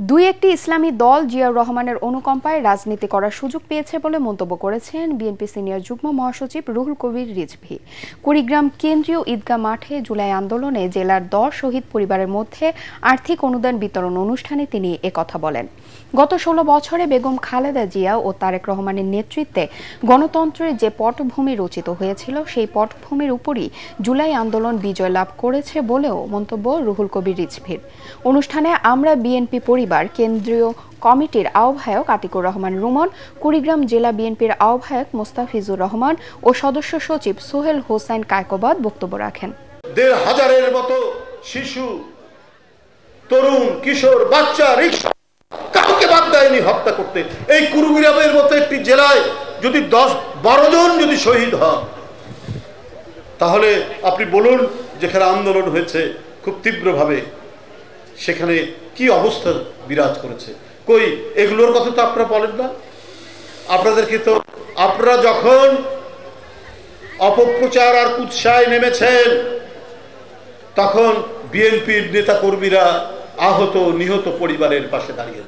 দুই একটি ইসলামী দল জিয়াউর রহমানের অনুকম্পায় রাজনীতি করার সুযোগ পেয়েছে বলে মন্তব্য করেছেন বিএনপি সিনিয়র যুগ্ম মহাসচিব রুহুল কবির রিজভী। কুড়িগ্রাম কেন্দ্রীয় ঈদগাহ মাঠে জুলাই আন্দোলনে জেলার 10 শহীদ পরিবারের মধ্যে আর্থিক অনুদান বিতরণ অনুষ্ঠানে তিনি একথা বলেন। গত 16 বছরে বেগম খালেদা জিয়া ও তারেক রহমানের নেতৃত্বে গণতন্ত্রের যে পটভূমি রচিত হয়েছিল সেই পটভূমির উপরই জুলাই আন্দোলন বিজয় লাভ করেছে বলেও মন্তব্য রুহুল কবির রিজভীর। অনুষ্ঠানে আমরা বিএনপি পরিবার কেন্দ্রীয় কমিটির আহ্বায়ক আতিকুর রহমান রুমন, কুড়িগ্রাম জেলা বিএনপির আহ্বায়ক মোস্তাফিজুর রহমান ও সদস্য সচিব সোহেল হোসেন কায়কোবাদ বক্তব্য রাখেন। ১,৫০০-এর মতো শিশু, তরুণ, কিশোর, বাচ্চা, রিকশা কাউকে বাদ দেয়নি হত্যা করতে। এই কুড়িগ্রামের মতো একটি জেলায় যদি 10-12 জন যদি শহীদ হন, তাহলে আপনি বলুন যেখানে আন্দোলন হয়েছে খুব তীব্রভাবে, সেখানে কি অবস্থা বিরাজ করেছে। কই এগুলোর কথা তো আপনারা বলেন না। আপনাদেরকে তো আপনারা যখন অপপ্রচার আর কুৎসায় নেমেছেন, তখন বিএনপির নেতা কর্মীরা আহত নিহত পরিবারের পাশে দাঁড়িয়ে